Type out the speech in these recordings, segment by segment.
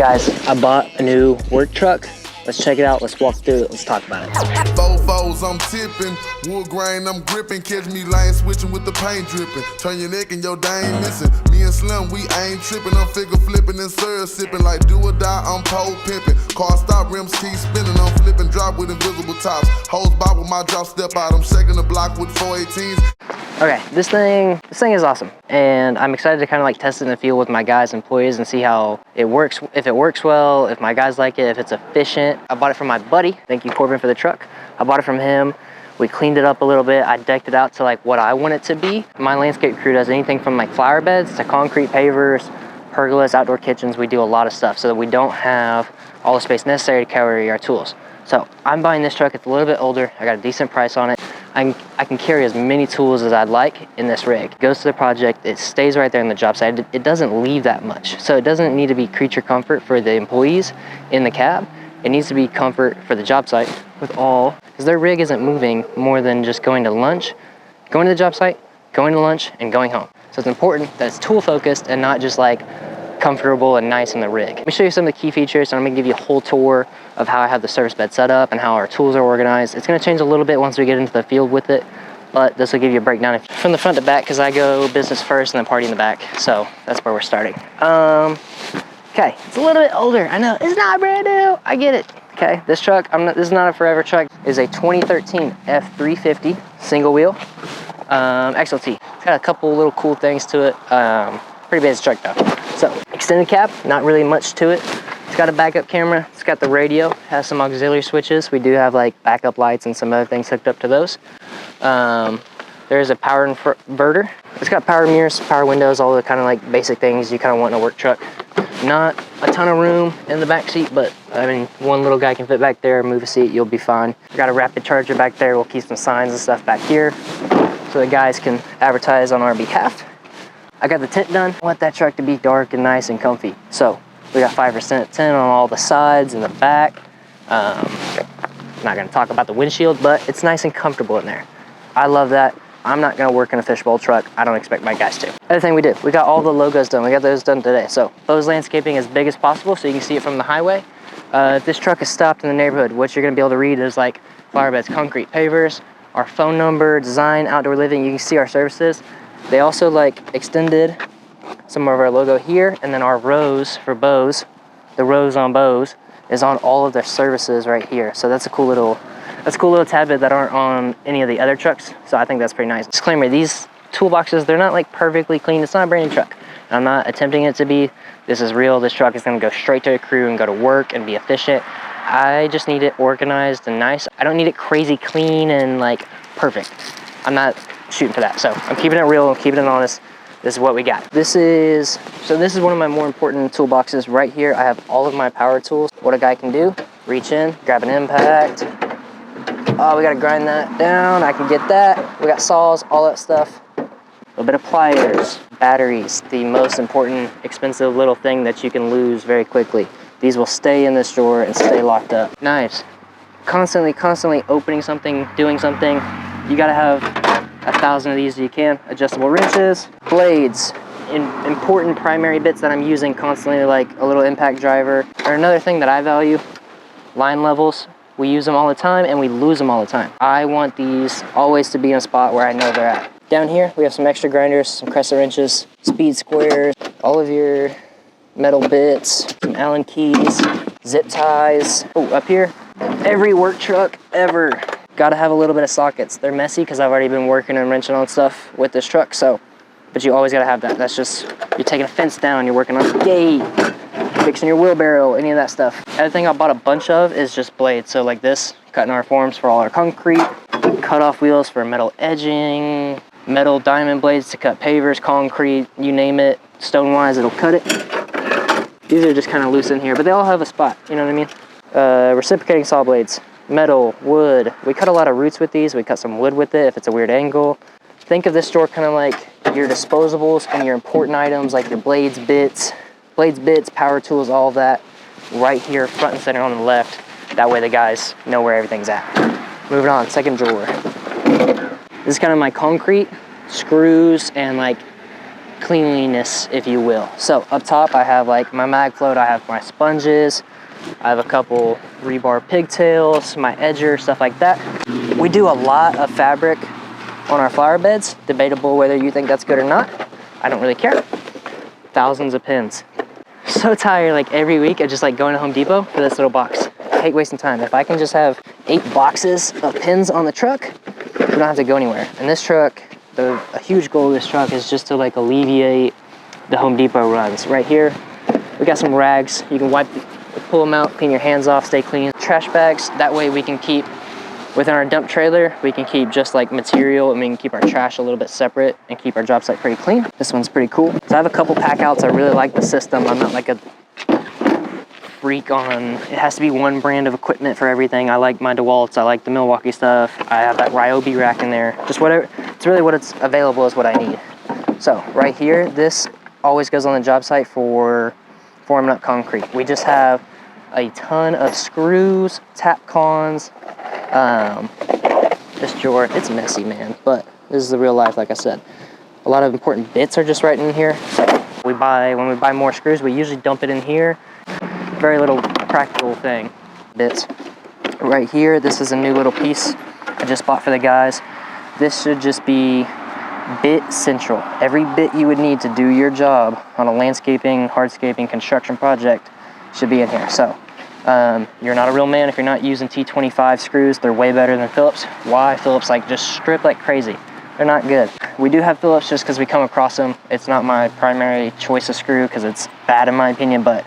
guys, I bought a new work truck. Let's check it out, let's walk through it, let's talk about it. Fofos, I'm tipping, wood grain, I'm gripping, catch me lane switching with the paint dripping. Turn your neck and your dang missing. Me and Slim, we ain't tripping, I'm figure flipping and syrup sipping. Like do or die, I'm pole pimping. Car stop, rims keep spinning, I'm flipping drop with invisible tops. Hose bob with my drop step out, I'm shaking the block with 418s. Okay, this thing is awesome, and I'm excited to kind of like test it in the field with my guys, employees, and see how it works, if it works well, if my guys like it, if it's efficient. I bought it from my buddy. Thank you, Corbin, for the truck. I bought it from him. We cleaned it up a little bit. I decked it out to like what I want it to be. My landscape crew does anything from like flower beds to concrete pavers, pergolas, outdoor kitchens. We do a lot of stuff so that we don't have all the space necessary to carry our tools. So I'm buying this truck. It's a little bit older. I got a decent price on it. I can carry as many tools as I'd like in this rig. It goes to the project, it stays right there in the job site. It doesn't leave that much. So it doesn't need to be creature comfort for the employees in the cab. It needs to be comfort for the job site because their rig isn't moving more than just going to lunch, going to the job site, going to lunch, and going home. So it's important that it's tool focused and not just like comfortable and nice in the rig. Let me show you some of the key features, and I'm gonna give you a whole tour of how I have the service bed set up and how our tools are organized. It's gonna change a little bit once we get into the field with it, but this will give you a breakdown from the front to back because I go business first and then party in the back. So that's where we're starting. Okay, it's a little bit older. I know, it's not brand new. I get it. Okay, this truck, this is not a forever truck. It is a 2013 F350 single wheel XLT. It's got a couple little cool things to it. Pretty basic truck though. So, extended cab, not really much to it. It's got a backup camera, it's got the radio, has some auxiliary switches. We do have like backup lights and some other things hooked up to those. There's a power inverter. It's got power mirrors, power windows, all the kind of like basic things you kind of want in a work truck. Not a ton of room in the back seat, but I mean, one little guy can fit back there, move a seat, you'll be fine. Got a rapid charger back there. We'll keep some signs and stuff back here so the guys can advertise on our behalf. I got the tint done. I want that truck to be dark and nice and comfy. So we got 5% tint on all the sides and the back. I'm not gonna talk about the windshield, but it's nice and comfortable in there. I love that. I'm not gonna work in a fishbowl truck. I don't expect my guys to. Other thing we did, we got all the logos done. We got those done today. So Bose Landscaping as big as possible so you can see it from the highway. If this truck is stopped in the neighborhood, what you're gonna be able to read is like flower beds, concrete pavers, our phone number, design, outdoor living. You can see our services. They also like extended some of our logo here, and then our rose for Bose, the rose on Bose is on all of their services right here. So that's a cool little tidbit that aren't on any of the other trucks. So I think that's pretty nice. Disclaimer, these toolboxes, they're not like perfectly clean. It's not a brand new truck. I'm not attempting it to be. This is real. This truck is gonna go straight to the crew and go to work and be efficient. I just need it organized and nice. I don't need it crazy clean and like perfect. I'm not shooting for that. So I'm keeping it real, keeping it honest. This is what we got. This is one of my more important toolboxes right here. I have all of my power tools. What a guy can do, reach in, grab an impact. Oh, we gotta grind that down. I can get that. We got saws, all that stuff. A little bit of pliers, batteries, the most important, expensive little thing that you can lose very quickly. These will stay in this drawer and stay locked up. Knives, constantly opening something, doing something. You gotta have 1,000 of these if you can. Adjustable wrenches, blades, important primary bits that I'm using constantly, like a little impact driver. Or another thing that I value, line levels. We use them all the time and we lose them all the time. I want these always to be in a spot where I know they're at. Down here, we have some extra grinders, some crescent wrenches, speed squares, all of your metal bits, some Allen keys, zip ties. Oh, up here, every work truck ever. Gotta have a little bit of sockets. They're messy because I've already been working and wrenching on stuff with this truck, so, but you always gotta have that. That's just, you're taking a fence down, you're working on a gate, fixing your wheelbarrow, any of that stuff. Other thing I bought a bunch of is just blades. So like this, cutting our forms for all our concrete, cut-off wheels for metal edging, metal diamond blades to cut pavers, concrete, you name it, stone-wise, it'll cut it. These are just kind of loose in here, but they all have a spot, you know what I mean? Reciprocating saw blades. Metal, wood. We cut a lot of roots with these. We cut some wood with it if it's a weird angle. Think of this store kind of like your disposables and your important items like your blades, bits, power tools, all of that right here front and center on the left. That way the guys know where everything's at. Moving on, second drawer. This is kind of my concrete, screws, and like cleanliness, if you will. So up top, I have like my mag float, I have my sponges, I have a couple rebar pigtails, my edger, stuff like that. We do a lot of fabric on our flower beds. Debatable whether you think that's good or not. I don't really care. Thousands of pins. So tired like every week of just like going to Home Depot for this little box. I hate wasting time. If I can just have 8 boxes of pins on the truck, we don't have to go anywhere. And this truck, a huge goal of this truck is just to like alleviate the Home Depot runs. Right here, we got some rags. You can pull them out, clean your hands off, stay clean. Trash bags, that way we can keep, within our dump trailer, we can keep just like material and we can keep our trash a little bit separate and keep our job site pretty clean. This one's pretty cool. So I have a couple pack outs. I really like the system. I'm not like a freak on, it has to be one brand of equipment for everything. I like my DeWalt's, I like the Milwaukee stuff. I have that Ryobi rack in there. Just whatever, it's really what it's available is what I need. So right here, this always goes on the job site for forming up concrete. We just have a ton of screws, Tapcons. This drawer, it's messy, man, but this is the real life, like I said. A lot of important bits are just right in here. So when we buy more screws, we usually dump it in here. Very little practical thing. Bits. Right here, this is a new little piece I just bought for the guys. This should just be bit central. Every bit you would need to do your job on a landscaping, hardscaping, construction project should be in here. So you're not a real man if you're not using T25 screws. They're way better than Phillips. Why? Phillips like just strip like crazy. They're not good. We do have Phillips just because we come across them. It's not my primary choice of screw because it's bad in my opinion, but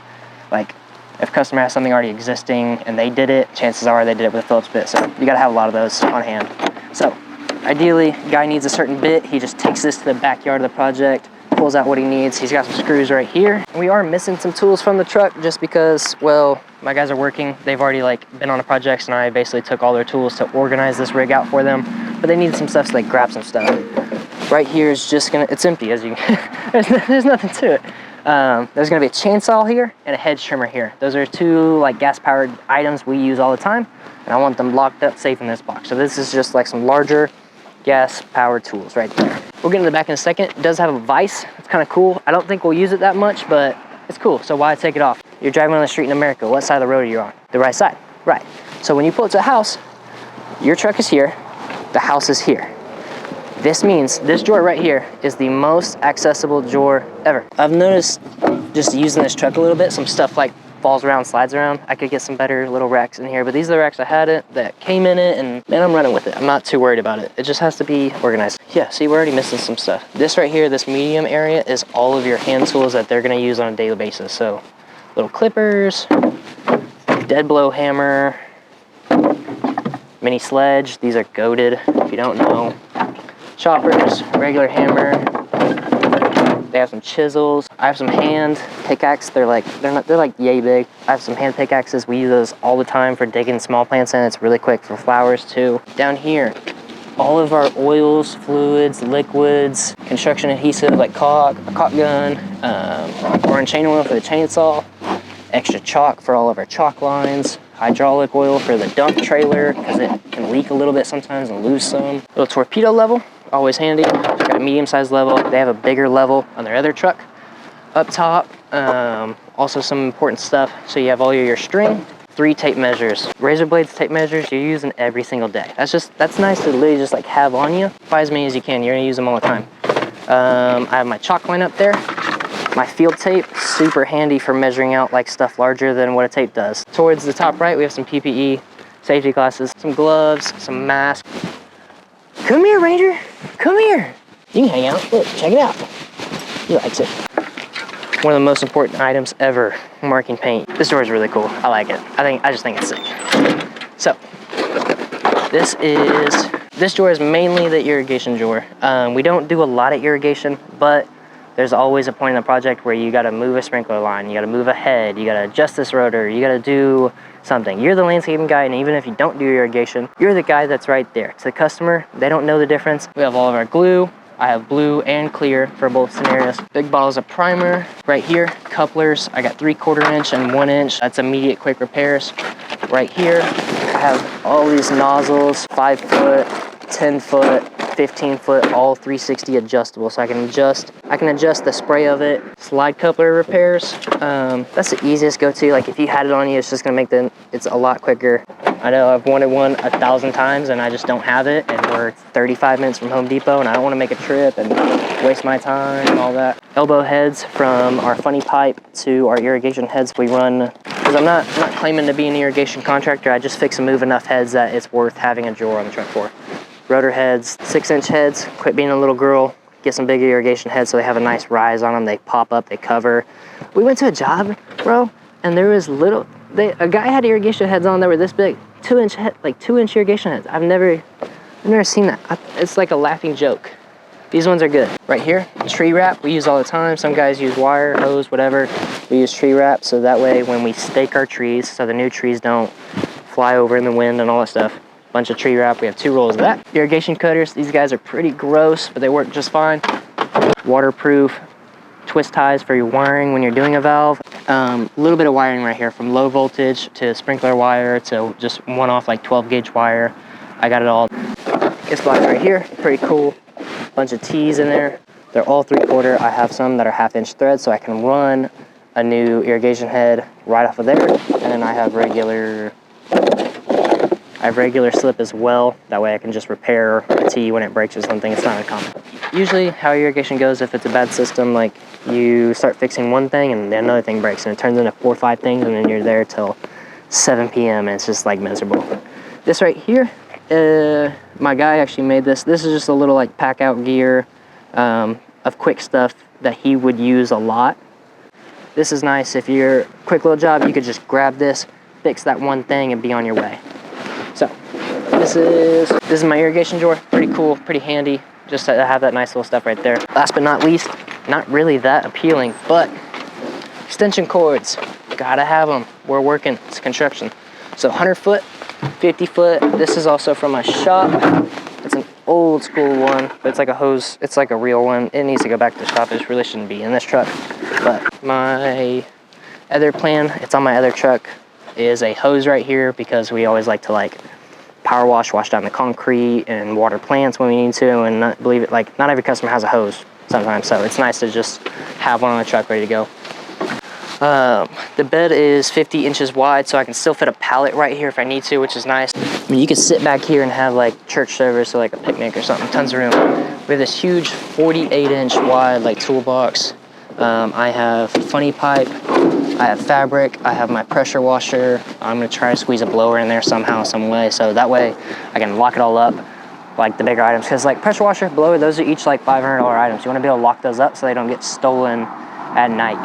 like if a customer has something already existing and they did it, chances are they did it with a Phillips bit. So you gotta have a lot of those on hand. So ideally, guy needs a certain bit. He just takes this to the backyard of the project, pulls out what he needs. He's got some screws right here. We are missing some tools from the truck just because, well, my guys are working. They've already like been on a project and I basically took all their tools to organize this rig out for them. But they need some stuff to like grab some stuff. Right here is just it's empty as you there's nothing to it. There's gonna be a chainsaw here and a hedge trimmer here. Those are 2 like gas powered items we use all the time. And I want them locked up safe in this box. So this is just like some larger gas powered tools right there. We'll get into the back in a second. It does have a vise. It's kind of cool. I don't think we'll use it that much, but it's cool. So why take it off? You're driving on the street in America. What side of the road are you on? The right side. Right. So when you pull it to the house, your truck is here. The house is here. This means this drawer right here is the most accessible drawer ever. I've noticed just using this truck a little bit, some stuff like falls around, slides around. I could get some better little racks in here, but these are the racks I had that came in it, and man, I'm running with it. I'm not too worried about it. It just has to be organized. Yeah, see, we're already missing some stuff. This right here, this medium area is all of your hand tools that they're gonna use on a daily basis. So little clippers, dead blow hammer, mini sledge. These are goated, if you don't know. Choppers, regular hammer. They have some chisels. I have some hand pickaxe. They're like yay big. I have some hand pickaxes. We use those all the time for digging small plants in. It's really quick for flowers too. Down here, all of our oils, fluids, liquids, construction adhesive like caulk, a caulk gun, orange chain oil for the chainsaw, extra chalk for all of our chalk lines, hydraulic oil for the dump trailer because it can leak a little bit sometimes and lose some. Little torpedo level. Always handy. Got a medium-sized level. They have a bigger level on their other truck. Up top, also some important stuff. So you have all your string, 3 tape measures. Razor blades tape measures you're using every single day. That's nice to literally just like have on you. Buy as many as you can. You're gonna use them all the time. I have my chalk line up there. My field tape, super handy for measuring out like stuff larger than what a tape does. Towards the top right, we have some PPE, safety glasses, some gloves, some masks. Come here, Ranger. Come here. You can hang out. Look, check it out. He likes it. One of the most important items ever, marking paint. This drawer is really cool. I like it. I just think it's sick. So, this drawer is mainly the irrigation drawer. We don't do a lot of irrigation, but there's always a point in the project where you gotta move a sprinkler line, you gotta move a head, you gotta adjust this rotor, you gotta do something. You're the landscaping guy, and even if you don't do irrigation, you're the guy that's right there. To the customer, they don't know the difference. We have all of our glue. I have blue and clear for both scenarios. Big bottles of primer right here. Couplers, I got 3/4 inch and 1 inch. That's immediate quick repairs. Right here, I have all these nozzles, 5 foot, 10 foot, 15-foot, all 360 adjustable, so I can adjust the spray of it. Slide coupler repairs, that's the easiest go-to. Like if you had it on you, it's just gonna make it's a lot quicker. I know I've wanted one 1,000 times and I just don't have it, and we're 35 minutes from Home Depot and I don't want to make a trip and waste my time and all that. Elbow heads from our funny pipe to our irrigation heads we run, because I'm not claiming to be an irrigation contractor, I just fix and move enough heads that it's worth having a drawer on the truck for. Rotor heads, 6-inch heads, quit being a little girl, get some big irrigation heads so they have a nice rise on them, they pop up, they cover. We went to a job, bro, and there was a guy had irrigation heads on that were this big, 2-inch irrigation heads. I've never seen that. It's like a laughing joke. These ones are good. Right here, tree wrap, we use all the time. Some guys use wire, hose, whatever. We use tree wrap, so that way when we stake our trees, so the new trees don't fly over in the wind and all that stuff. Bunch of tree wrap, we have 2 rolls of that. Irrigation cutters, these guys are pretty gross, but they work just fine. Waterproof twist ties for your wiring when you're doing a valve. A little bit of wiring right here, from low voltage to sprinkler wire to just one-off like 12-gauge wire. I got it all. This box right here, pretty cool. Bunch of T's in there. They're all 3/4. I have some that are 1/2-inch thread, so I can run a new irrigation head right off of there. And then I have regular slip as well. That way I can just repair a T when it breaks or something. It's not uncommon. Usually how irrigation goes, if it's a bad system, like you start fixing one thing and then another thing breaks and it turns into 4 or 5 things, and then you're there till 7 p.m. and it's just like miserable. This right here, my guy actually made this. This is just a little like pack out gear of quick stuff that he would use a lot. This is nice if you're quick little job, you could just grab this, fix that one thing and be on your way. So this is my irrigation drawer. Pretty cool, pretty handy, just to have that nice little stuff right there. Last but not least, not really that appealing, but extension cords, gotta have them. We're working, it's construction. So 100-foot, 50-foot. This is also from my shop. It's an old school one, but it's like a hose. It's like a real one. It needs to go back to the shop. It really shouldn't be in this truck. But my other plan, it's on my other truck, is a hose right here, because we always like to like power wash down the concrete and water plants when we need to, and not every customer has a hose sometimes, so it's nice to just have one on the truck ready to go. The bed is 50 inches wide, so I can still fit a pallet right here if I need to, which is nice. I mean, you could sit back here and have like church service or like a picnic or something, tons of room. We have this huge 48-inch wide like toolbox. I have funny pipe, I have fabric, I have my pressure washer. I'm gonna try to squeeze a blower in there somehow, some way, so that way I can lock it all up, like the bigger items, because like pressure washer, blower, those are each like $500 items. You wanna be able to lock those up so they don't get stolen at night.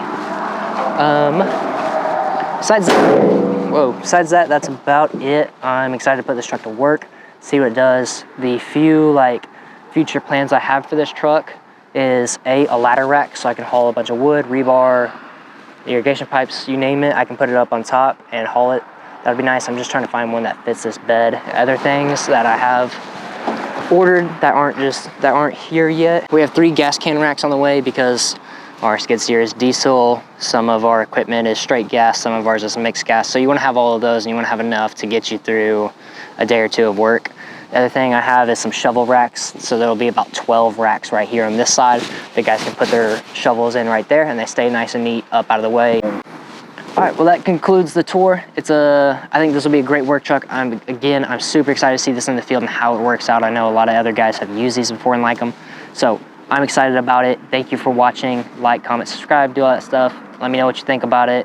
Besides that, that's about it. I'm excited to put this truck to work, see what it does. The few like future plans I have for this truck is a ladder rack, so I can haul a bunch of wood, rebar, irrigation pipes, you name it. I can put it up on top and haul it. That'd be nice. I'm just trying to find one that fits this bed. Other things that I have ordered that aren't here yet. We have 3 gas can racks on the way, because our skid steer is diesel, some of our equipment is straight gas, some of ours is mixed gas. So you want to have all of those, and you want to have enough to get you through a day or 2 of work. The other thing I have is some shovel racks. So there'll be about 12 racks right here on this side. The guys can put their shovels in right there, and they stay nice and neat up out of the way. All right, well, that concludes the tour. I think this will be a great work truck. I'm super excited to see this in the field and how it works out. I know a lot of other guys have used these before and like them. So I'm excited about it. Thank you for watching. Like, comment, subscribe, do all that stuff. Let me know what you think about it.